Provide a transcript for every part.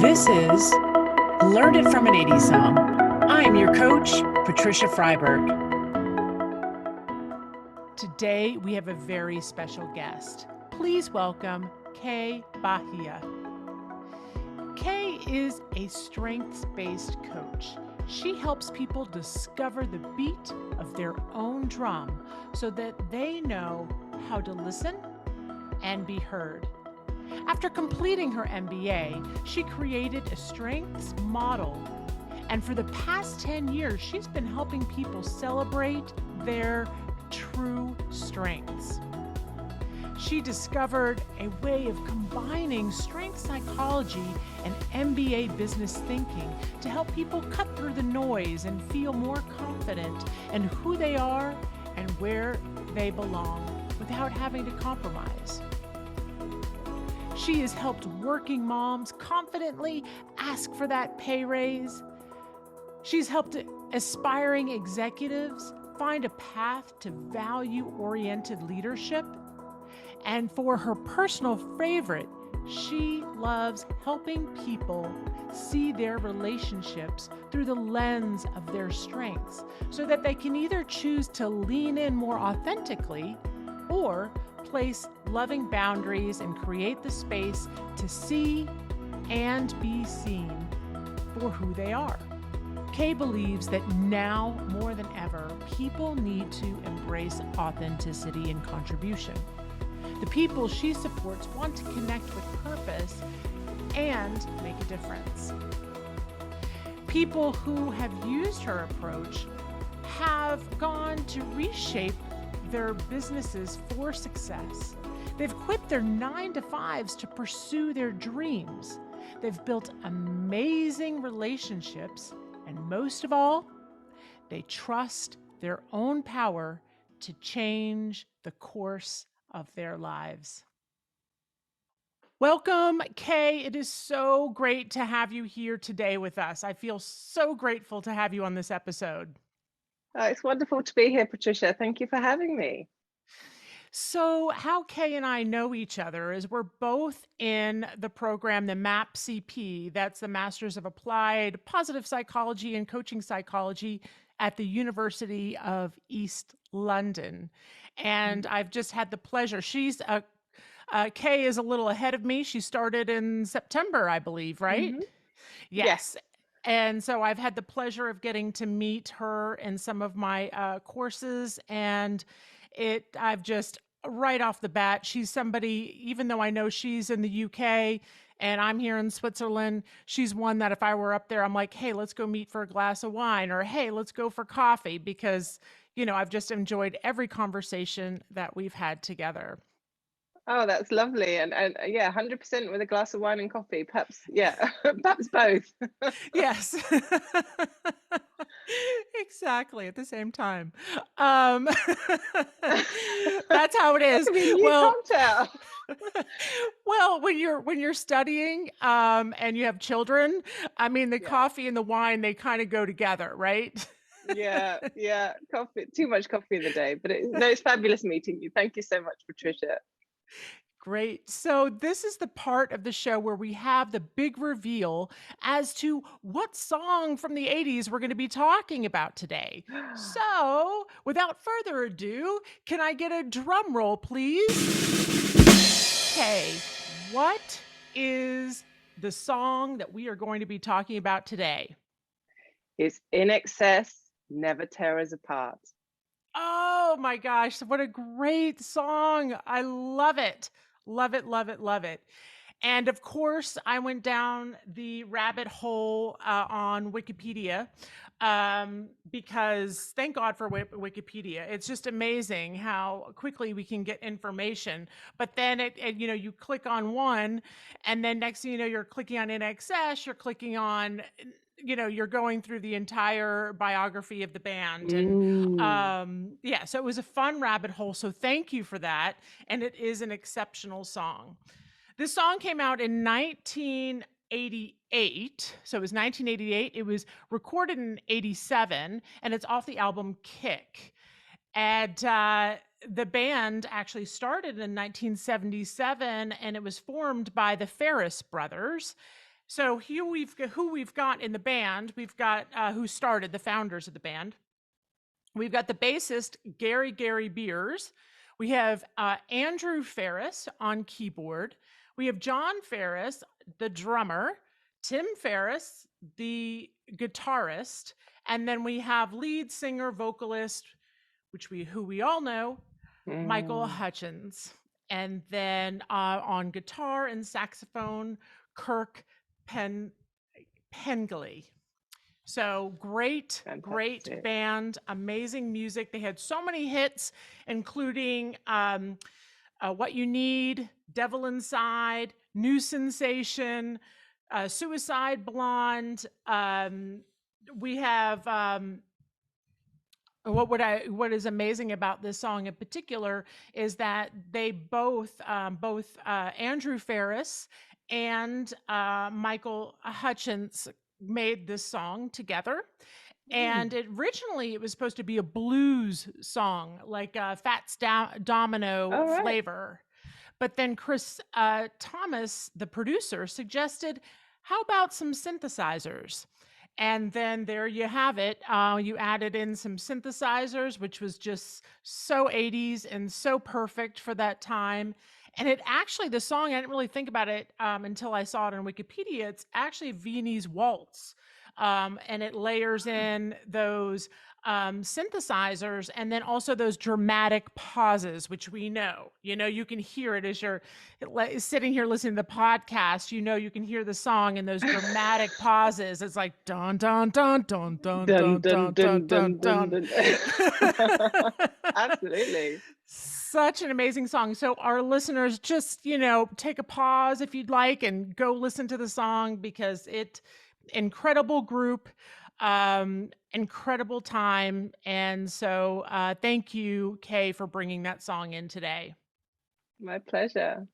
This is Learn It from an 80s Song. I am your coach, Patricia Freiberg. Today, we have a very special guest. Please welcome Kay Bahia. Kay is a strengths-based coach. She helps people discover the beat of their own drum so that they know how to listen and be heard. After completing her MBA, she created a strengths model, and for the past 10 years, she's been helping people celebrate their true strengths. She discovered a way of combining strength psychology and MBA business thinking to help people cut through the noise and feel more confident in who they are and where they belong without having to compromise. She has helped working moms confidently ask for that pay raise. She's helped aspiring executives find a path to value-oriented leadership. And for her personal favorite, she loves helping people see their relationships through the lens of their strengths so that they can either choose to lean in more authentically or place loving boundaries and create the space to see and be seen for who they are. Kay believes that now more than ever, people need to embrace authenticity and contribution. The people she supports want to connect with purpose and make a difference. People who have used her approach have gone to reshape their businesses for success. They've quit their 9-to-5s to pursue their dreams. They've built amazing relationships, and most of all, they trust their own power to change the course of their lives. Welcome, Kay. It is so great to have you here today with us. I feel so grateful to have you on this episode. It's wonderful to be here, Patricia. Thank you for having me. So how Kay and I know each other is we're both in the program, the MAPCP, that's the Masters of Applied Positive Psychology and Coaching Psychology at the University of East London. And I've just had the pleasure. Kay is a little ahead of me. She started in September, I believe, right? Mm-hmm. Yes. And so I've had the pleasure of getting to meet her in some of my courses, and I've just right off the bat, she's somebody, even though I know she's in the UK and I'm here in Switzerland, she's one that if I were up there, I'm like, hey, let's go meet for a glass of wine, or hey, let's go for coffee, because, I've just enjoyed every conversation that we've had together. Oh, that's lovely. And yeah, 100% with a glass of wine and coffee. Perhaps, yeah, perhaps both. Yes. Exactly, at the same time. That's how it is. I mean, you can't tell. Well, when you're studying and you have children, I mean, the coffee and the wine, they kind of go together, right? Yeah. Coffee, too much coffee in the day. But it's fabulous meeting you. Thank you so much, Patricia. Great. So this is the part of the show where we have the big reveal as to what song from the 80s we're going to be talking about today. So without further ado, can I get a drum roll, please? Okay, what is the song that we are going to be talking about today? It's In Excess, Never Tear Us Apart. Oh my gosh, what a great song. I love it. Love it, love it, love it. And of course, I went down the rabbit hole on Wikipedia because thank God for Wikipedia. It's just amazing how quickly we can get information. But then you click on one, and then next thing you know, you're clicking on INXS, you're clicking on, you're going through the entire biography of the band. And so it was a fun rabbit hole. So thank you for that. And it is an exceptional song. This song came out in 1988. So it was 1988. It was recorded in 87, and it's off the album Kick. And the band actually started in 1977, and it was formed by the Ferris brothers. So who we've got in the band. We've got who started, the founders of the band. We've got the bassist Gary Beers. We have Andrew Ferris on keyboard. We have John Ferris, the drummer. Tim Ferris, the guitarist, and then we have lead singer, vocalist, who we all know, Michael Hutchins, and then on guitar and saxophone, Kirk Pengley. So great Fantastic. band, amazing music. They had so many hits, including What You Need, Devil Inside, New Sensation, Suicide Blonde. We have what is amazing about this song in particular is that they both Andrew Ferris and Michael Hutchins made this song together. And originally it was supposed to be a blues song, like a Fats Domino flavor. But then Chris Thomas, the producer, suggested, how about some synthesizers? And then there you have it. You added in some synthesizers, which was just so 80s and so perfect for that time. And it actually, the song, I didn't really think about it until I saw it on Wikipedia. It's actually a Viennese waltz. And it layers in those synthesizers and then also those dramatic pauses, which we know, you can hear it as you're sitting here listening to the podcast, you can hear the song and those dramatic pauses. It's like dun dun dun dun dun dun dun dun dun dun. Absolutely. Such an amazing song. So our listeners, just, take a pause if you'd like and go listen to the song, because incredible group, incredible time. And so thank you, Kay, for bringing that song in today. My pleasure.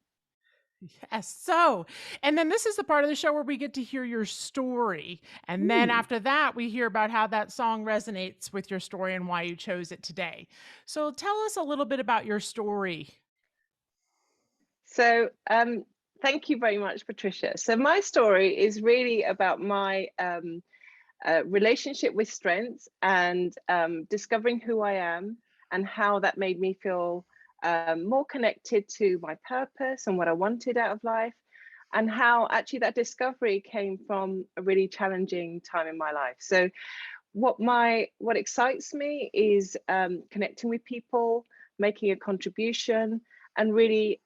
Yes. So, and then this is the part of the show where we get to hear your story. And then after that, we hear about how that song resonates with your story and why you chose it today. So tell us a little bit about your story. So, thank you very much, Patricia. So my story is really about my relationship with strengths and discovering who I am and how that made me feel more connected to my purpose and what I wanted out of life, and how actually that discovery came from a really challenging time in my life. So what excites me is connecting with people, making a contribution, and really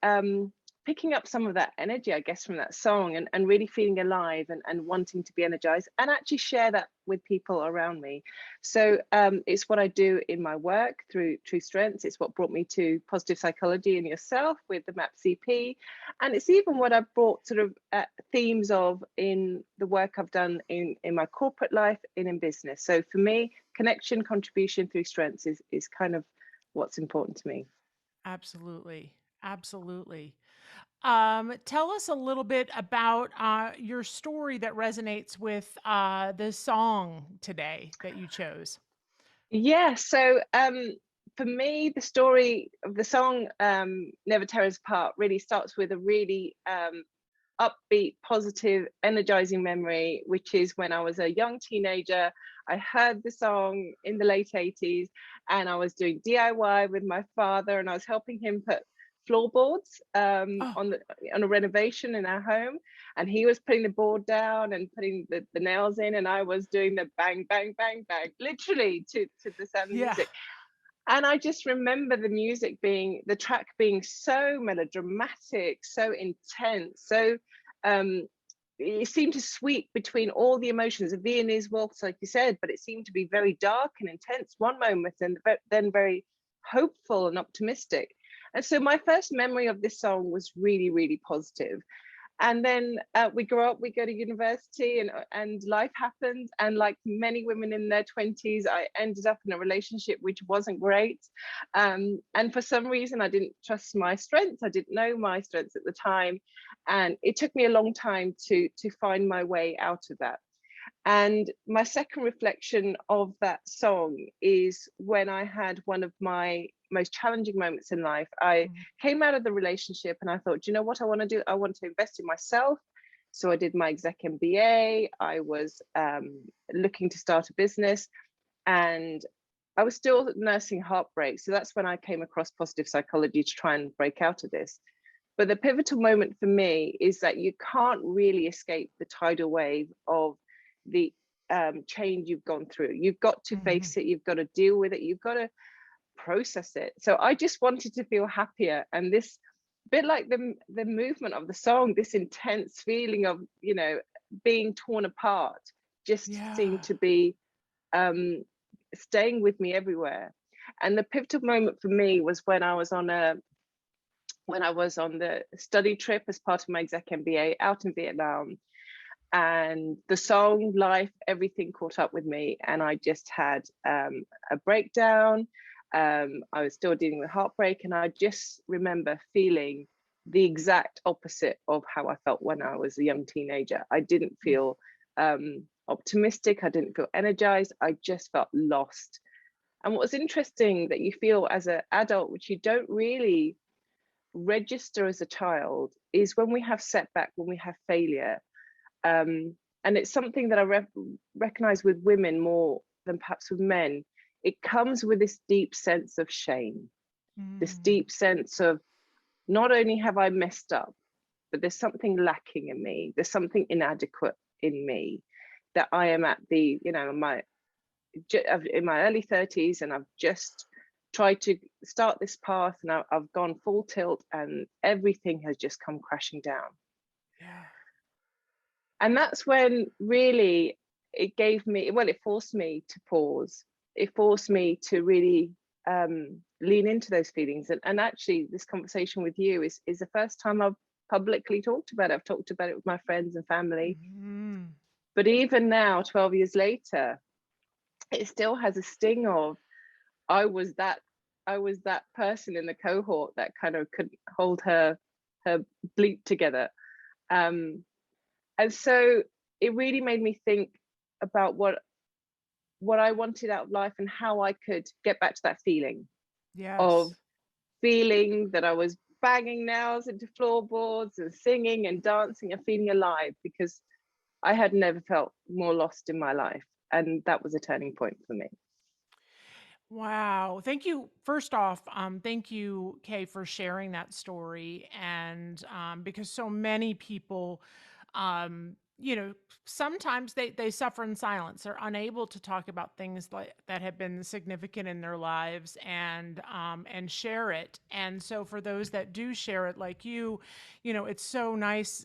picking up some of that energy, I guess, from that song, and really feeling alive and wanting to be energized and actually share that with people around me. So it's what I do in my work through True Strengths. It's what brought me to positive psychology and yourself with the MAP-CP. And it's even what I've brought sort of themes of in the work I've done in my corporate life and in business. So for me, connection, contribution through strengths is kind of what's important to me. Absolutely. Absolutely. Tell us a little bit about your story that resonates with the song today that you chose. Yeah, so for me, the story of the song Never Tear Us Apart really starts with a really upbeat, positive, energizing memory, which is when I was a young teenager. I heard the song in the late 80s, and I was doing DIY with my father, and I was helping him put floorboards on a renovation in our home, and he was putting the board down and putting the nails in, and I was doing the bang bang bang bang, literally to the sound of music. And I just remember the track being so melodramatic, so intense, so it seemed to sweep between all the emotions of Viennese waltz, like you said, but it seemed to be very dark and intense one moment, and then very hopeful and optimistic. And so my first memory of this song was really, really positive. And then we grow up, we go to university, and life happens. And like many women in their 20s, I ended up in a relationship which wasn't great. And for some reason, I didn't trust my strengths. I didn't know my strengths at the time. And it took me a long time to find my way out of that. And my second reflection of that song is when I had one of my most challenging moments in life. I came out of the relationship and I thought, do you know what I want to do? I want to invest in myself So I did my exec MBA. I was looking to start a business, and I was still nursing heartbreak. So that's when I came across positive psychology to try and break out of this. But the pivotal moment for me is that you can't really escape the tidal wave of the change you've gone through. You've got to face it. You've got to deal with it. You've got to process it. So I just wanted to feel happier, and this bit like the movement of the song, this intense feeling of, you know, being torn apart, just Yeah. seemed to be staying with me everywhere. And the pivotal moment for me was when I was on the study trip as part of my exec MBA out in Vietnam, and the song, life, everything caught up with me, and I just had a breakdown. I was still dealing with heartbreak, and I just remember feeling the exact opposite of how I felt when I was a young teenager. I didn't feel optimistic. I didn't feel energized. I just felt lost. And what was interesting that you feel as an adult, which you don't really register as a child, is when we have setback, when we have failure. And it's something that I recognize with women more than perhaps with men. It comes with this deep sense of shame, this deep sense of, not only have I messed up, but there's something lacking in me. There's something inadequate in me, that I am at the, you know, in my early 30s, and I've just tried to start this path, and I've gone full tilt, and everything has just come crashing down. Yeah. And that's when really it gave me, well, it forced me to pause. It forced me to really lean into those feelings. And actually, this conversation with you is the first time I've publicly talked about it. I've talked about it with my friends and family. But even now, 12 years later, it still has a sting of, I was that person in the cohort that kind of couldn't hold her bleep together. And so it really made me think about what I wanted out of life, and how I could get back to that feeling of Yes. feeling that I was banging nails into floorboards and singing and dancing and feeling alive, because I had never felt more lost in my life. And that was a turning point for me. Wow. Thank you. First off, thank you, Kay, for sharing that story. And because so many people, you know, sometimes they suffer in silence. They're unable to talk about things like that have been significant in their lives, and share it. And so for those that do share it, like you know, it's so nice,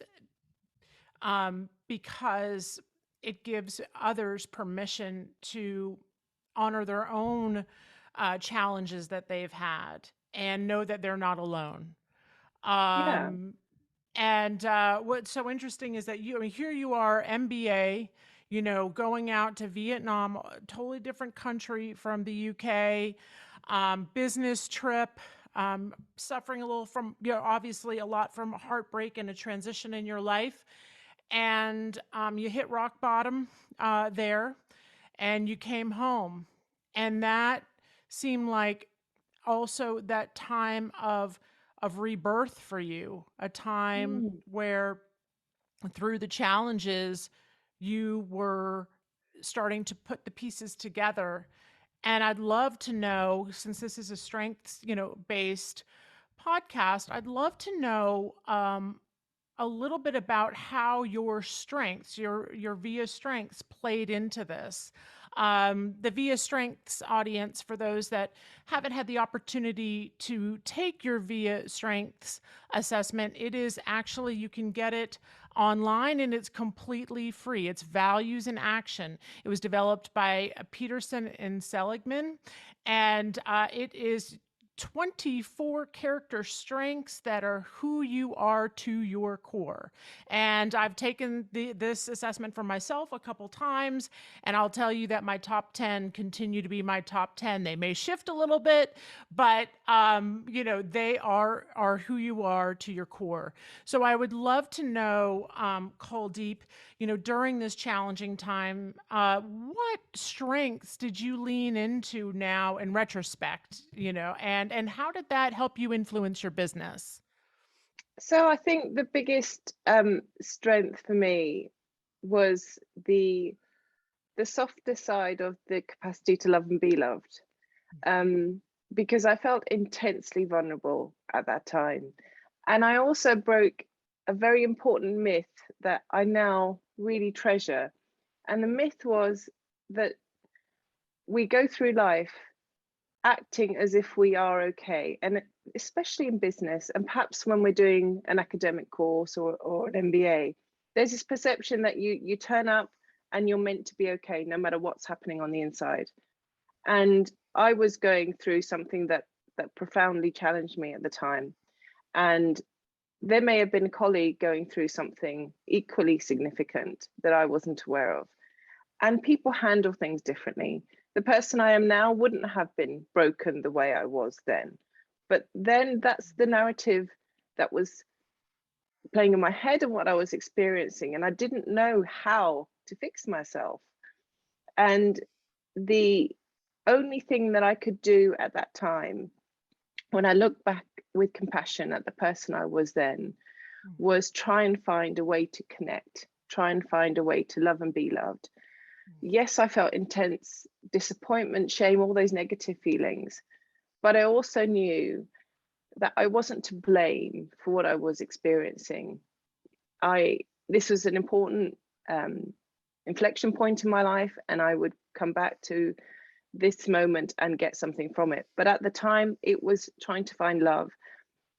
because it gives others permission to honor their own challenges that they've had, and know that they're not alone. Yeah. Um, and what's so interesting is that I mean, here you are, MBA, you know, going out to Vietnam, a totally different country from the UK, business trip, suffering a little from, you know, obviously a lot from heartbreak and a transition in your life. And you hit rock bottom there, and you came home. And that seemed like also that time of rebirth for you, a time Mm. where through the challenges you were starting to put the pieces together. And I'd love to know, since this is a strengths, you know, based podcast, I'd love to know a little bit about how your strengths, your VIA strengths, played into this. The VIA strengths audience, for those that haven't had the opportunity to take your VIA strengths assessment, it is actually, you can get it online, and it's completely free. It's Values in Action. It was developed by Peterson and Seligman, and it is 24 character strengths that are who you are to your core. And I've taken this assessment for myself a couple times, and I'll tell you that my top 10 continue to be my top 10. They may shift a little bit, but you know, they are who you are to your core. So I would love to know, Kuldeep, you know, during this challenging time, what strengths did you lean into now in retrospect, you know, and how did that help you influence your business? So I think the biggest strength for me was the softer side of the capacity to love and be loved, um, because I felt intensely vulnerable at that time. And I also broke a very important myth that I now really treasure. And the myth was that we go through life acting as if we are okay. And especially in business, and perhaps when we're doing an academic course or an MBA, there's this perception that you turn up and you're meant to be okay no matter what's happening on the inside. And I was going through something that profoundly challenged me at the time. And there may have been a colleague going through something equally significant that I wasn't aware of. And people handle things differently. The person I am now wouldn't have been broken the way I was then. But then that's the narrative that was playing in my head and what I was experiencing. And I didn't know how to fix myself. And the only thing that I could do at that time, when I look back with compassion at the person I was then, was try and find a way to connect, try and find a way to love and be loved. Yes, I felt intense disappointment, shame, all those negative feelings, but I also knew that I wasn't to blame for what I was experiencing. This was an important inflection point in my life, and I would come back to this moment and get something from it. But at the time, it was trying to find love.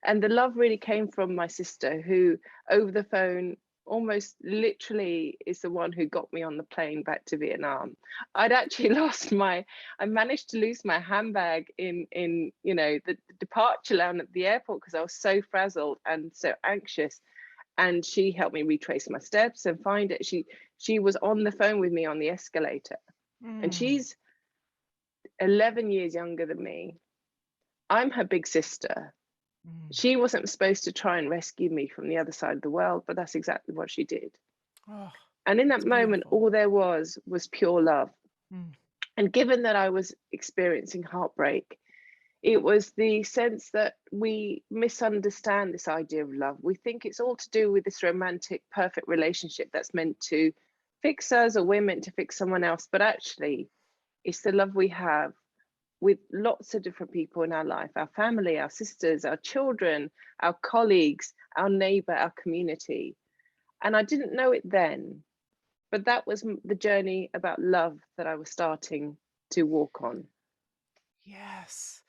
And the love really came from my sister, who over the phone almost literally is the one who got me on the plane back to Vietnam. I'd actually I managed to lose my handbag in the departure lounge at the airport because I was so frazzled and so anxious. And she helped me retrace my steps and find it. She was on the phone with me on the escalator. And she's 11 years younger than me. I'm her big sister. She wasn't supposed to try and rescue me from the other side of the world, but that's exactly what she did. Oh, and in that moment, beautiful. All there was pure love. And given that I was experiencing heartbreak, it was the sense that we misunderstand this idea of love. We think it's all to do with this romantic, perfect relationship that's meant to fix us, or we're meant to fix someone else. But actually, it's the love we have with lots of different people in our life, our family, our sisters, our children, our colleagues, our neighbor, our community. And I didn't know it then, but that was the journey about love that I was starting to walk on. Yes,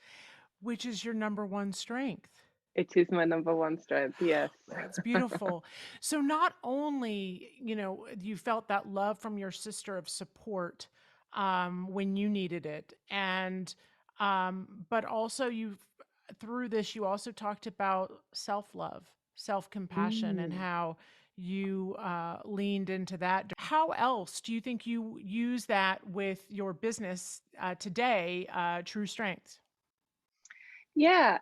which is your number one strength. It is my number one strength, yes. That's beautiful. So not only, you felt that love from your sister of support when you needed it, and but also through this you also talked about self-love, self-compassion, and how you leaned into that. How else do you think you use that with your business today, True Strengths? Yeah,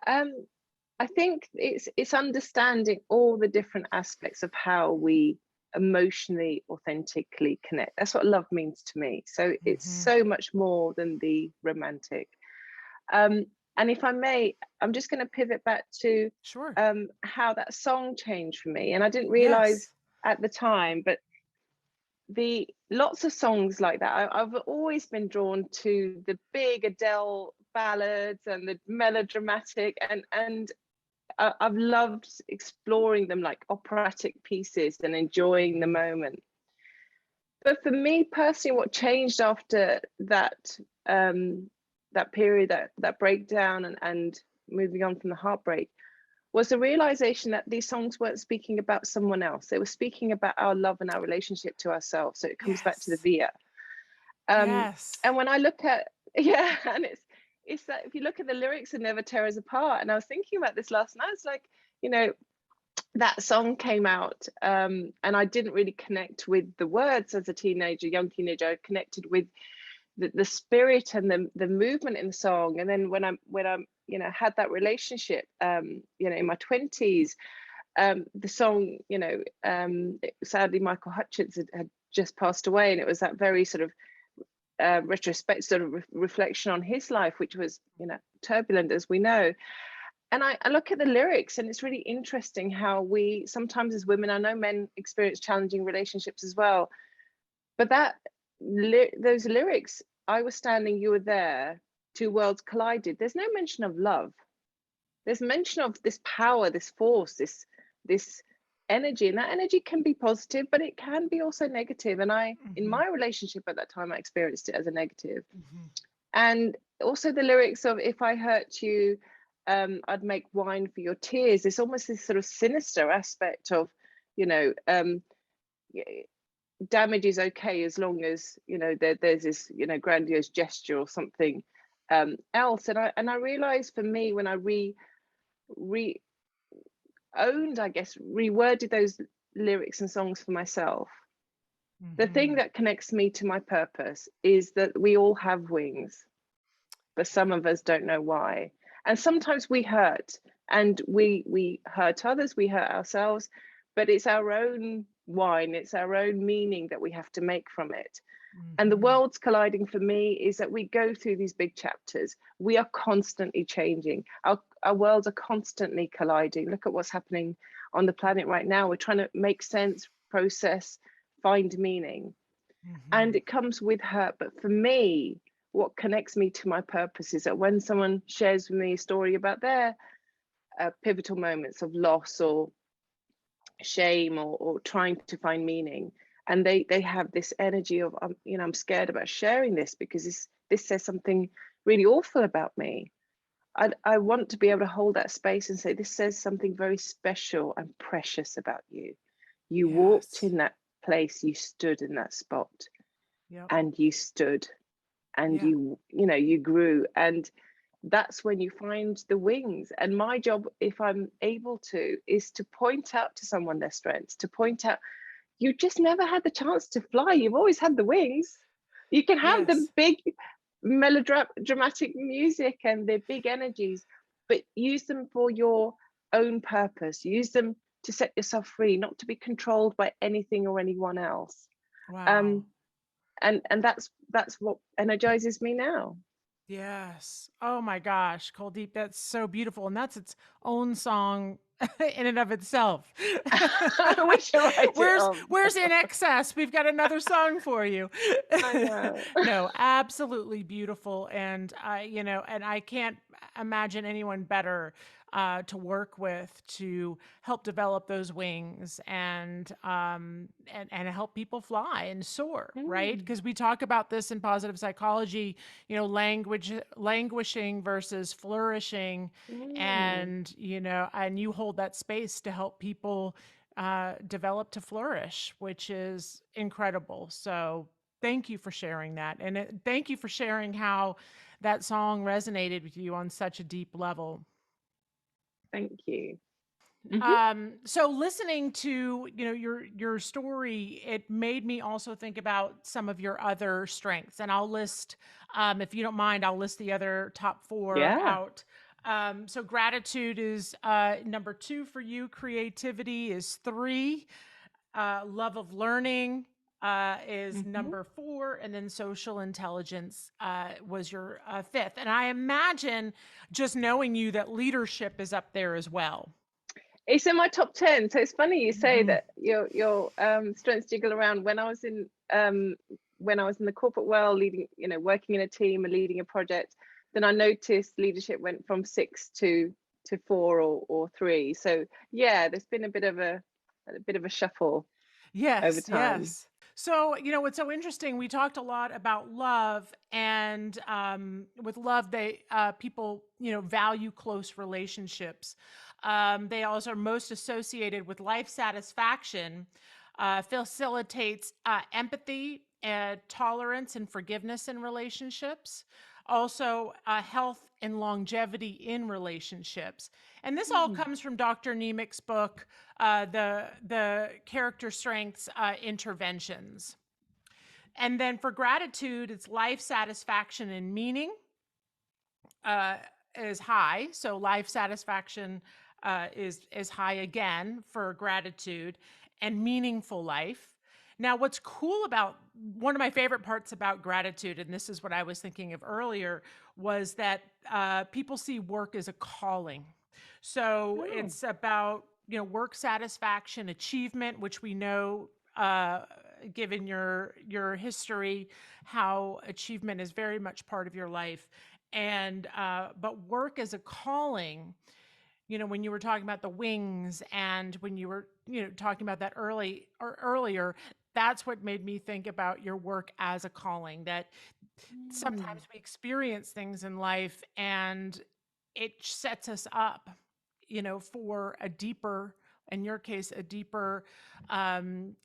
I think it's understanding all the different aspects of how we emotionally, authentically connect. That's what love means to me. So it's so much more than the romantic. And if I may, I'm just going to pivot back to how that song changed for me. And I didn't realize at the time, but the lots of songs like that, I've always been drawn to the big Adele ballads and the melodramatic, and I've loved exploring them like operatic pieces and enjoying the moment. But for me personally, what changed after that that period, that breakdown and moving on from the heartbreak, was the realization that these songs weren't speaking about someone else. They were speaking about our love and our relationship to ourselves. So it comes back to the Via. And when I look at, and it's that if you look at the lyrics of Never Tear Us Apart, and I was thinking about this last night, it's like, that song came out and I didn't really connect with the words as a young teenager. I connected with the spirit and the movement in the song. And then when I'm had that relationship in my 20s, the song, sadly Michael Hutchence had just passed away, and it was that very sort of retrospect sort of reflection on his life, which was turbulent, as we know. And I look at the lyrics, and it's really interesting how we sometimes as women, I know men experience challenging relationships as well, but those lyrics, I was standing, you were there, two worlds collided. There's no mention of love. There's mention of this power, this force, this energy, and that energy can be positive, but it can be also negative. And in Mm-hmm. my relationship at that time, I experienced it as a negative. Mm-hmm. And also the lyrics of "If I hurt you, I'd make wine for your tears." It's almost this sort of sinister aspect of, you know, damage is okay as long as, there's this, grandiose gesture or something else. And I realized, for me, when I re owned, I guess, reworded those lyrics and songs for myself, the thing Mm-hmm. that connects me to my purpose is that we all have wings, but some of us don't know why. And sometimes we hurt, and we hurt others, we hurt ourselves, but it's our own wine, it's our own meaning that we have to make from it. And the Mm-hmm. worlds colliding for me is that we go through these big chapters. We are constantly changing. Our worlds are constantly colliding. Look at what's happening on the planet right now. We're trying to make sense, process, find meaning. Mm-hmm. And it comes with hurt. But for me, what connects me to my purpose is that when someone shares with me a story about their pivotal moments of loss or shame, or trying to find meaning, and they have this energy of, I'm scared about sharing this because this says something really awful about me. I want to be able to hold that space and say, this says something very special and precious about you. You walked Yes. in that place, you stood in that spot, Yep. and you stood, and Yeah. you grew. And that's when you find the wings. And my job, if I'm able to, is to point out to someone their strengths, to point out, you just never had the chance to fly. You've always had the wings. You can have the Yes. big melodramatic music and the big energies, but use them for your own purpose. Use them to set yourself free, not to be controlled by anything or anyone else. Wow. Um, and that's what energizes me now. Yes. Oh my gosh, Kuldeep, that's so beautiful. And that's its own song in and of itself. We should write it on. Where's In Excess? We've got another song for you. I know. No, absolutely beautiful. And and I can't imagine anyone better to work with to help develop those wings and help people fly and soar, right? Mm, Because we talk about this in positive psychology, languishing versus flourishing, mm. and you hold that space to help people develop to flourish, which is incredible. So thank you for sharing that, and thank you for sharing how that song resonated with you on such a deep level. Thank you. Hmm. So listening to your story, it made me also think about some of your other strengths, and I'll list, if you don't mind, I'll list the other top four Yeah. out. So gratitude is number two for you. Creativity is three. Love of learning is Hmm. number four, and then social intelligence was your fifth. And I imagine, just knowing you, that leadership is up there as well. It's in my top 10. So it's funny you say Mm-hmm. that your strengths jiggle around. When I was in the corporate world, leading, working in a team and leading a project, then I noticed leadership went from six to four or three. So yeah, there's been a bit of a shuffle over Yes, time. yes. So, what's so interesting, we talked a lot about love, and with love, people, value close relationships. They also are most associated with life satisfaction, facilitates empathy, tolerance, and forgiveness in relationships. Also, health and longevity in relationships. And this all Mm. comes from Dr. Nemec's book, the character strengths interventions. And then for gratitude, it's life satisfaction and meaning uh, is high. So life satisfaction is high again for gratitude, and meaningful life. Now, what's cool about, one of my favorite parts about gratitude, and this is what I was thinking of earlier, was that people see work as a calling. So Oh, it's about, work satisfaction, achievement, which we know, given your history, how achievement is very much part of your life. And but work as a calling, when you were talking about the wings, and when you were, talking about that earlier, that's what made me think about your work as a calling. That mm, sometimes we experience things in life and it sets us up, for a deeper, in your case, a deeper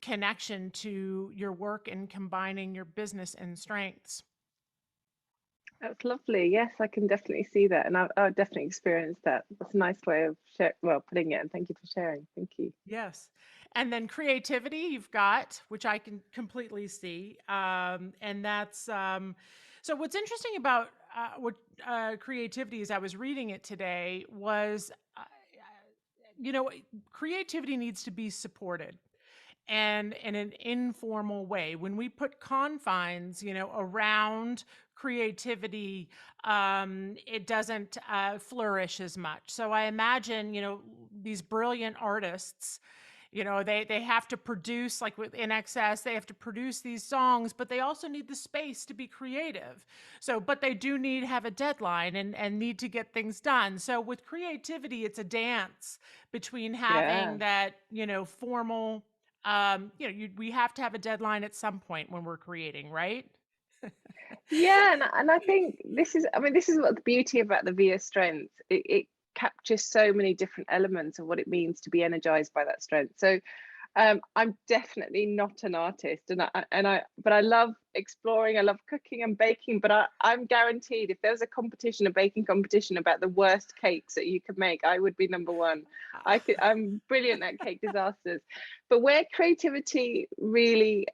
connection to your work and combining your business and strengths. that's lovely. Yes, I can definitely see that, and I've definitely experienced that. That's a nice way of putting it. And thank you for sharing. Thank you. Yes. And then creativity you've got, which I can completely see. And that's so what's interesting about what creativity, as I was reading it today, was, you know, creativity needs to be supported, and in an informal way. When we put confines, around creativity, it doesn't flourish as much. So I imagine, these brilliant artists, they have to produce, like with in excess, they have to produce these songs, but they also need the space to be creative. So, but they do need to have a deadline, and need to get things done. So with creativity, it's a dance between Yeah. having that, formal, we have to have a deadline at some point when we're creating, right? Yeah, and I think this is what the beauty about the VIA strength. It captures so many different elements of what it means to be energized by that strength. So I'm definitely not an artist, but I love exploring. I love cooking and baking. But I'm guaranteed, if there was a competition, a baking competition about the worst cakes that you could make, I would be number one. I'm brilliant at cake disasters. But where creativity really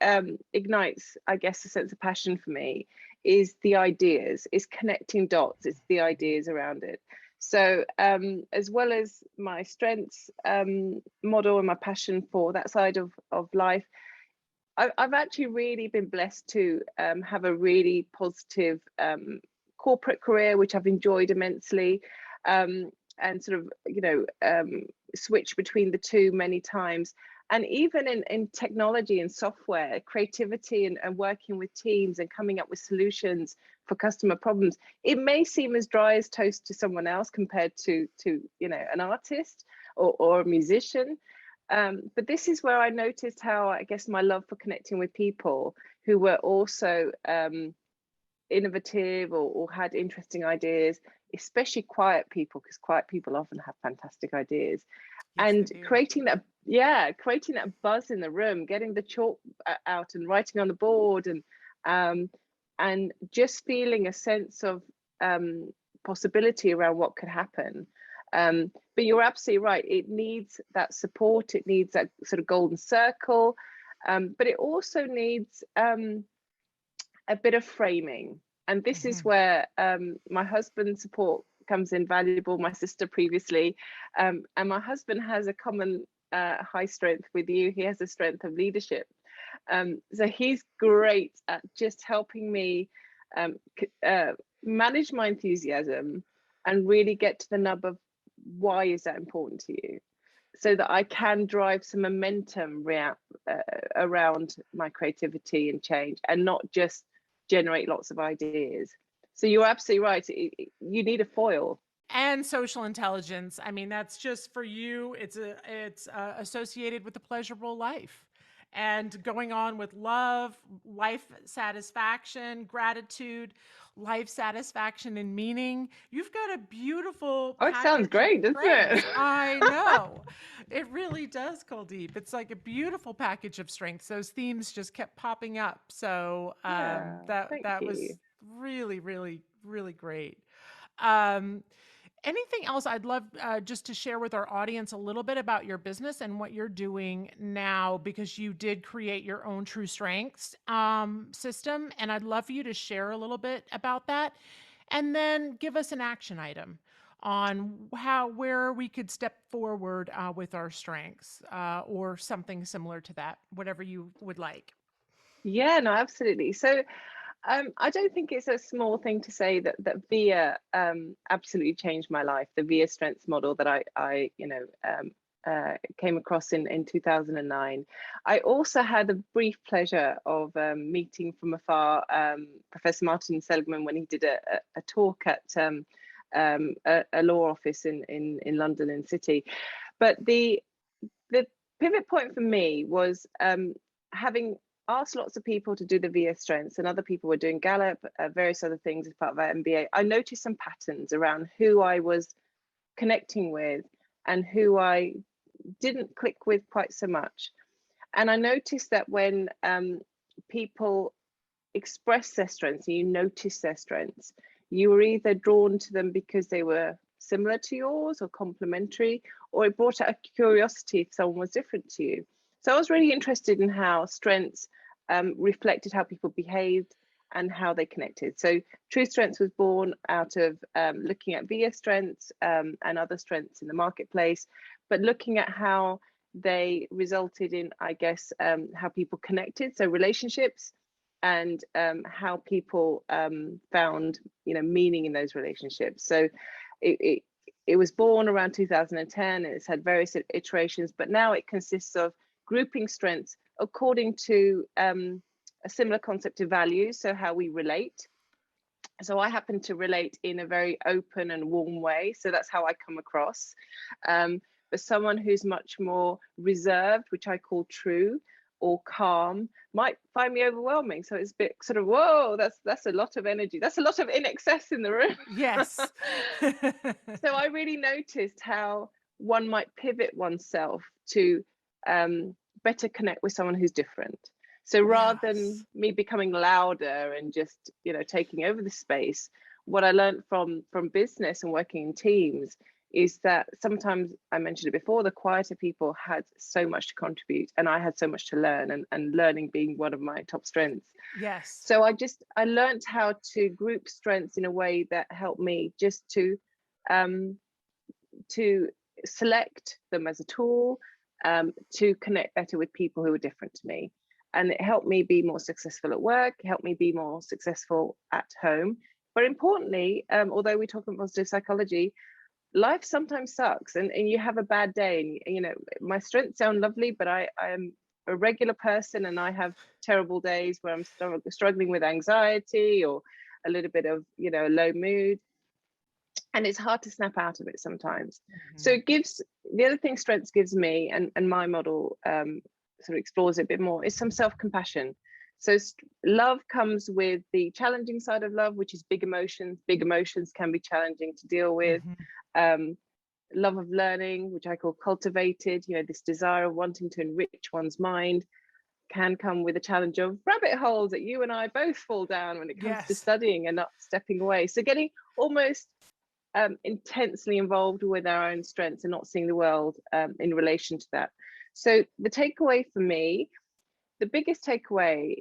ignites, I guess, a sense of passion for me is the ideas, is connecting dots, it's the ideas around it. So as well as my strengths model and my passion for that side of life, I've actually really been blessed to have a really positive corporate career, which I've enjoyed immensely, and sort of, switch between the two many times. And even in technology and software, creativity and working with teams and coming up with solutions for customer problems, it may seem as dry as toast to someone else compared to an artist or a musician. But this is where I noticed how, I guess, my love for connecting with people who were also innovative or had interesting ideas, especially quiet people, because quiet people often have fantastic ideas. Yes, they And do. creating that buzz in the room, getting the chalk out and writing on the board, and just feeling a sense of possibility around what could happen. But you're absolutely right. It needs that support. It needs that sort of golden circle. But it also needs a bit of framing. And this is Hmm. where my husband's support comes in valuable, my sister previously. And my husband has a common high strength with you. He has a strength of leadership. So he's great at just helping me manage my enthusiasm and really get to the nub of why is that important to you, so that I can drive some momentum around my creativity and change, and not just generate lots of ideas. So you're absolutely right. You need a foil. And social intelligence. I mean, that's just for you. It's associated with a pleasurable life, and going on with love, life satisfaction, gratitude, life satisfaction, and meaning. You've got a beautiful Oh, it sounds package of great, doesn't it? strengths. I know. It really does, Kuldeep. It's like a beautiful package of strengths. Those themes just kept popping up. So Yeah, that thank that you. was really, really, really great. Um, Anything else I'd love just to share with our audience a little bit about your business and what you're doing now, because you did create your own True Strengths system. And I'd love for you to share a little bit about that, and then give us an action item on where we could step forward with our strengths, or something similar to that, whatever you would like. Yeah, no, absolutely. So I don't think it's a small thing to say that VIA absolutely changed my life. The VIA strengths model that I came across in 2009. I also had the brief pleasure of meeting from afar Professor Martin Seligman when he did a talk at a law office in London in City. But the pivot point for me was having asked lots of people to do the VIA strengths, and other people were doing Gallup, various other things as part of our MBA. I noticed some patterns around who I was connecting with and who I didn't click with quite so much. And I noticed that when people express their strengths and you notice their strengths, you were either drawn to them because they were similar to yours or complementary, or it brought out a curiosity if someone was different to you. So I was really interested in how strengths reflected how people behaved and how they connected. So True Strengths was born out of looking at VIA strengths and other strengths in the marketplace, but looking at how they resulted in, I guess, how people connected, so relationships, and how people found, meaning in those relationships. So it was born around 2010, and it's had various iterations, but now it consists of grouping strengths according to a similar concept of values, so how we relate. So I happen to relate in a very open and warm way, so that's how I come across. But someone who's much more reserved, which I call true, or calm, might find me overwhelming. So it's a bit sort of, whoa, that's a lot of energy. That's a lot of in excess in the room. Yes. So I really noticed how one might pivot oneself to better connect with someone who's different. So rather than me becoming louder and just, taking over the space, what I learned from business and working in teams is that sometimes, I mentioned it before, the quieter people had so much to contribute, and I had so much to learn, and learning being one of my top strengths. Yes. So I learned how to group strengths in a way that helped me just to select them as a tool, to connect better with people who are different to me. And it helped me be more successful at work, helped me be more successful at home. But importantly, although we talk about positive psychology, life sometimes sucks, and you have a bad day, and my strengths sound lovely, but I am a regular person, and I have terrible days where I'm struggling with anxiety or a little bit of low mood, and it's hard to snap out of it sometimes. So it gives, the other thing strengths gives me, and my model sort of explores it a bit more, is some self-compassion. So love comes with the challenging side of love, which is big emotions. Big emotions can be challenging to deal with. Love of learning, which I call cultivated, this desire of wanting to enrich one's mind, can come with a challenge of rabbit holes that you and I both fall down when it comes to studying and not stepping away. So getting almost intensely involved with our own strengths and not seeing the world in relation to that. So the takeaway for me, the biggest takeaway,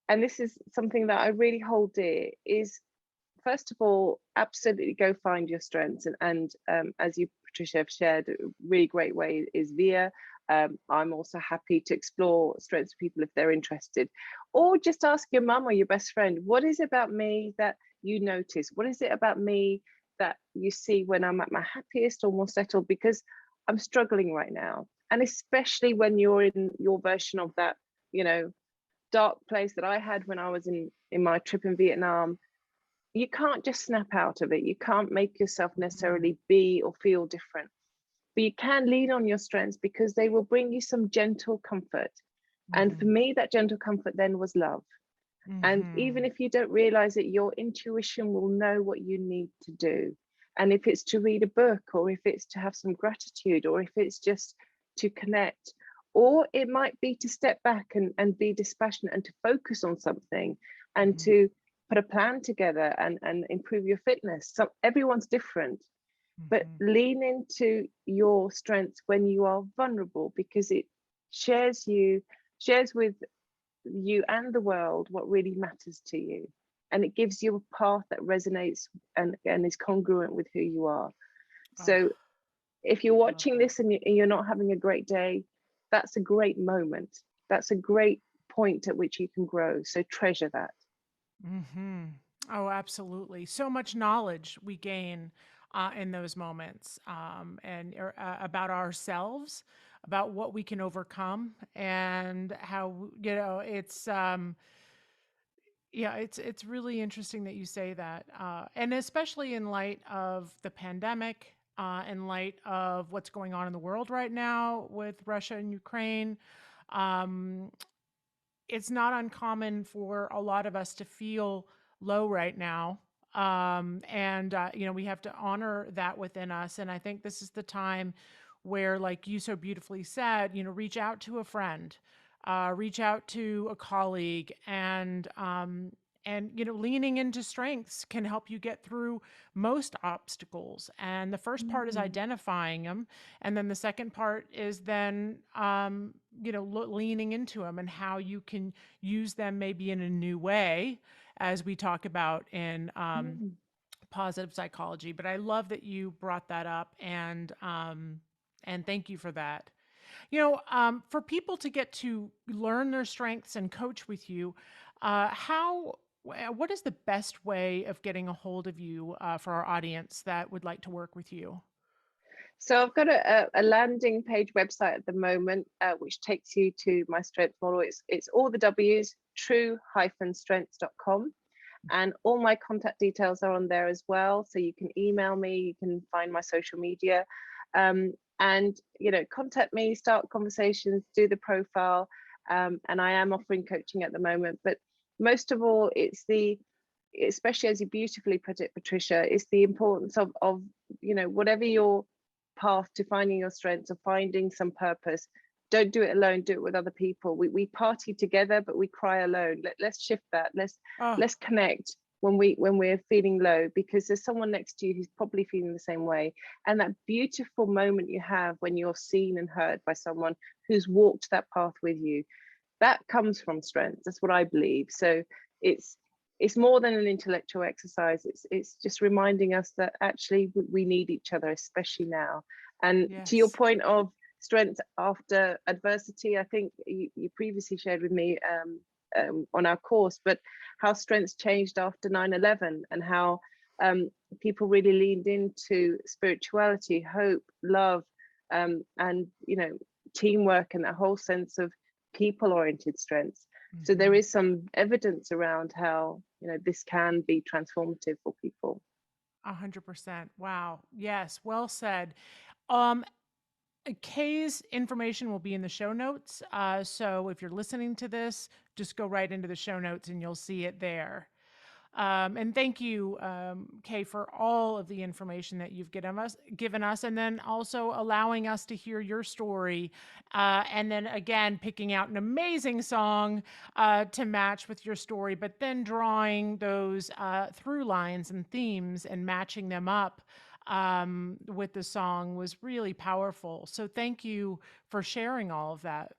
and this is something that I really hold dear, is first of all, absolutely go find your strengths. And as you, Patricia, have shared, a really great way is VIA. I'm also happy to explore strengths of people if they're interested. Or just ask your mum or your best friend, what is it about me that you notice? What is it about me that you see when I'm at my happiest or more settled? Because I'm struggling right now. And especially when you're in your version of that, dark place that I had when I was in my trip in Vietnam, you can't just snap out of it. You can't make yourself necessarily be or feel different, but you can lean on your strengths because they will bring you some gentle comfort. And for me, that gentle comfort then was love. And even if you don't realize it, your intuition will know what you need to do. And if it's to read a book, or if it's to have some gratitude, or if it's just to connect, or it might be to step back and be dispassionate and to focus on something and to put a plan together and improve your fitness. So everyone's different, but lean into your strengths when you are vulnerable, because it shares with you and the world what really matters to you, and it gives you a path that resonates and is congruent with who you are. So if you're watching this and you're not having a great day, that's a great moment. That's a great point at which you can grow. So treasure that. Hmm. Oh, absolutely. So much knowledge we gain in those moments, and about ourselves, about what we can overcome, and how it's yeah, it's really interesting that you say that, and especially in light of the pandemic, in light of what's going on in the world right now with Russia and Ukraine. Um, it's not uncommon for a lot of us to feel low right now. And, we have to honor that within us. And I think this is the time where, like you so beautifully said, reach out to a friend, reach out to a colleague, and leaning into strengths can help you get through most obstacles. And the first part is Mm. identifying them, and then the second part is then leaning into them and how you can use them maybe in a new way, as we talk about in Mm. positive psychology. But I love that you brought that up, and thank you for that. For people to get to learn their strengths and coach with you, what is the best way of getting a hold of you for our audience that would like to work with you? So I've got a landing page website at the moment, which takes you to my strength model. It's all the W's, true-strengths.com. And all my contact details are on there as well. So you can email me, you can find my social media, and contact me, start conversations, do the profile. And I am offering coaching at the moment. But most of all, especially as you beautifully put it, Patricia, it's the importance of whatever your path to finding your strengths or finding some purpose. Don't do it alone, do it with other people. We party together, but we cry alone. Let's shift that. Oh, Let's connect when we're feeling low, because there's someone next to you who's probably feeling the same way. And that beautiful moment you have when you're seen and heard by someone who's walked that path with you, that comes from strength. That's what I believe. So it's it's more than an intellectual exercise. It's just reminding us that actually we need each other, especially now. And to your yes. point of strength after adversity, I think you previously shared with me on our course, but how strengths changed after 9/11, and how people really leaned into spirituality, hope, love, and teamwork, and that whole sense of people-oriented strengths. So there Hmm. is some evidence around how this can be transformative for people. 100%. Wow. Yes. Well said. Um, Kay's information will be in the show notes. So if you're listening to this, just go right into the show notes and you'll see it there. And thank you, Kay, for all of the information that you've given us, and then also allowing us to hear your story, and then again picking out an amazing song to match with your story, but then drawing those through lines and themes and matching them up with the song was really powerful. So thank you for sharing all of that.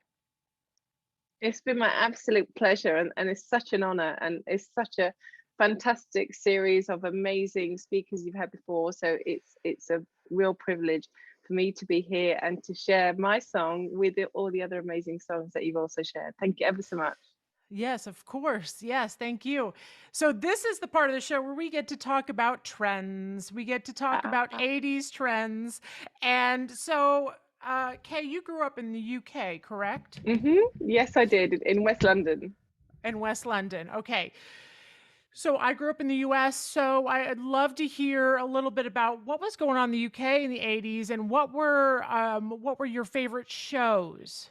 It's been my absolute pleasure, and it's such an honor, and it's such a fantastic series of amazing speakers you've had before. So it's a real privilege for me to be here and to share my song with all the other amazing songs that you've also shared. Thank you ever so much. Yes, of course. Yes, thank you. So, this is the part of the show where we get to talk about trends. We get to talk Ah, about 80s trends. And so, Kay, you grew up in the UK, correct? yes, I did, in West London. In West London. Okay. So, I grew up in the US. So, I'd love to hear a little bit about what was going on in the UK in the 80s, and what were your favorite shows?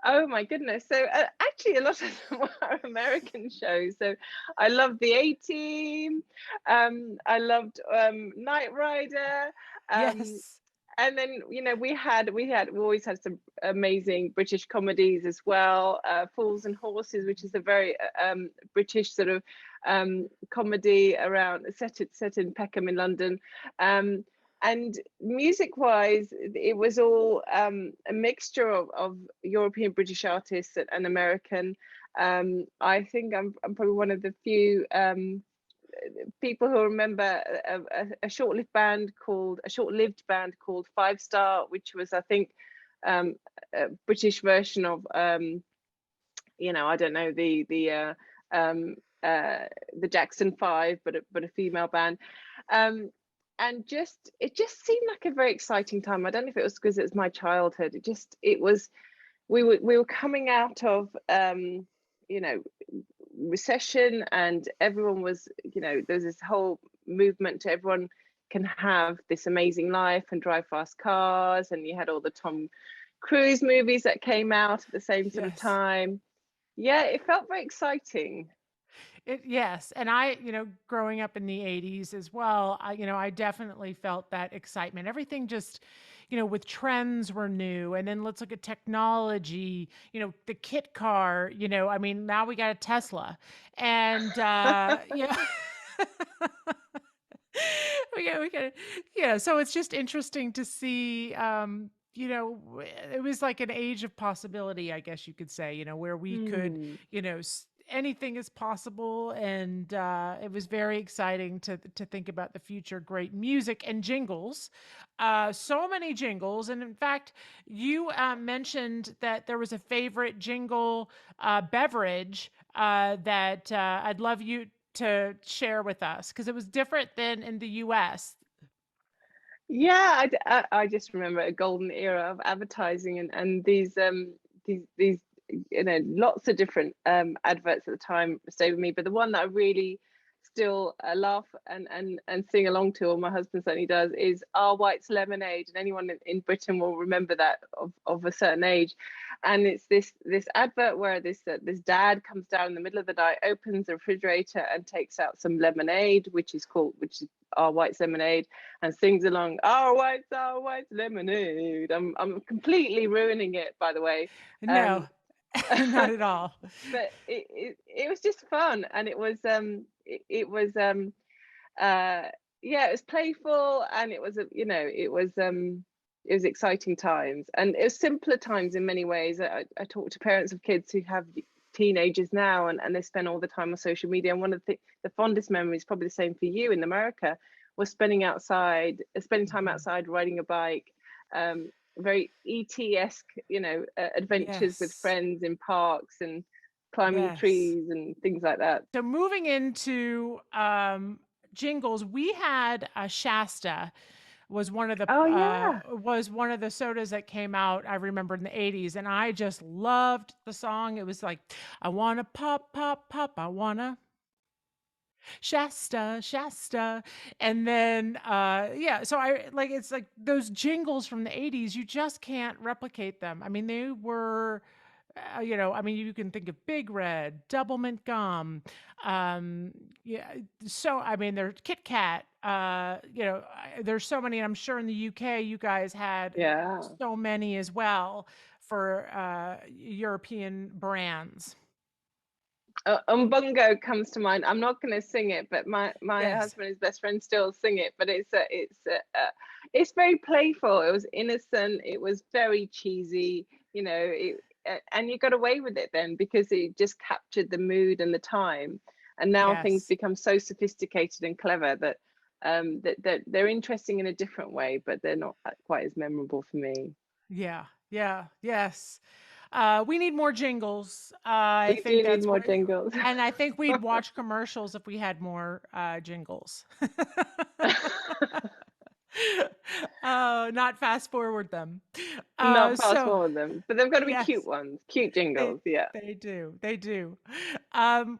Oh my goodness. So actually a lot of them are American shows. So I loved the A-Team. I loved Knight Rider. Um, Yes. and then we always had some amazing British comedies as well. Fools and Horses, which is a very British sort of comedy around set in Peckham in London. And music wise, it was all a mixture of European British artists and American. I think I'm probably one of the few people who remember a short-lived band called Five Star, which was, I think, a British version of I don't know, the the Jackson 5, but a female band. And it just seemed like a very exciting time. I don't know if it was because it was my childhood. We were coming out of recession, and everyone was, there's this whole movement to everyone can have this amazing life and drive fast cars, and you had all the Tom Cruise movies that came out at the same sort of time. Yeah, it felt very exciting. Yes. And I, growing up in the 80s as well, I definitely felt that excitement. Everything just, with trends were new. And then let's look at technology, the kit car, now we got a Tesla. And yeah. So it's just interesting to see, it was like an age of possibility, I guess you could say, where we could, anything is possible. And it was very exciting to think about the future. Great music and jingles, so many jingles. And in fact, you mentioned that there was a favorite jingle beverage that I'd love you to share with us, because it was different than in the US. Yeah, I just remember a golden era of advertising, and these lots of different adverts at the time stayed with me. But the one that I really still laugh and sing along to, or my husband certainly does, is Our White's Lemonade. And anyone in Britain will remember that of a certain age. And it's this advert where this dad comes down in the middle of the night, opens the refrigerator and takes out some lemonade, which is Our White's Lemonade, and sings along, Our White's Lemonade. I'm completely ruining it, by the way. No. Not at all. But it was just fun, and it was playful, and it was exciting times, and it was simpler times in many ways. I talk to parents of kids who have teenagers now, and they spend all the time on social media. And one of the fondest memories, probably the same for you in America, was spending time outside, riding a bike, very ET-esque, adventures with friends in parks and climbing trees and things like that. So moving into jingles, we had Shasta was one of the was one of the sodas that came out, I remember, in the 80s, and I just loved the song. It was like, I wanna pop, pop, pop, I wanna Shasta, Shasta. And then so it's like those jingles from the 80s, you just can't replicate them. I mean, they were you can think of Big Red, Double Mint Gum, so I mean, there's Kit Kat, there's so many. I'm sure in the UK you guys had so many as well for European brands. Umbungo comes to mind. I'm not going to sing it, but my husband and his best friend still sing it. But it's very playful. It was innocent. It was very cheesy. And you got away with it then because it just captured the mood and the time. And now things become so sophisticated and clever that that they're interesting in a different way, but they're not quite as memorable for me. Yes. We need more jingles. We need more jingles. And I think we'd watch commercials if we had more jingles. Not fast forward them. Not fast forward them, but they've got to be cute ones, cute jingles. They do.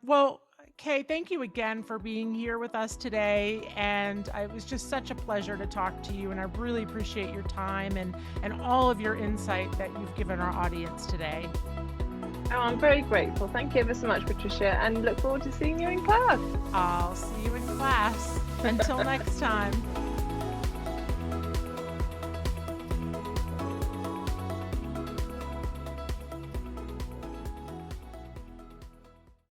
Well, Kay, thank you again for being here with us today. And it was just such a pleasure to talk to you. And I really appreciate your time and all of your insight that you've given our audience today. Oh, I'm very grateful. Thank you ever so much, Patricia, and look forward to seeing you in class. I'll see you in class. Until next time.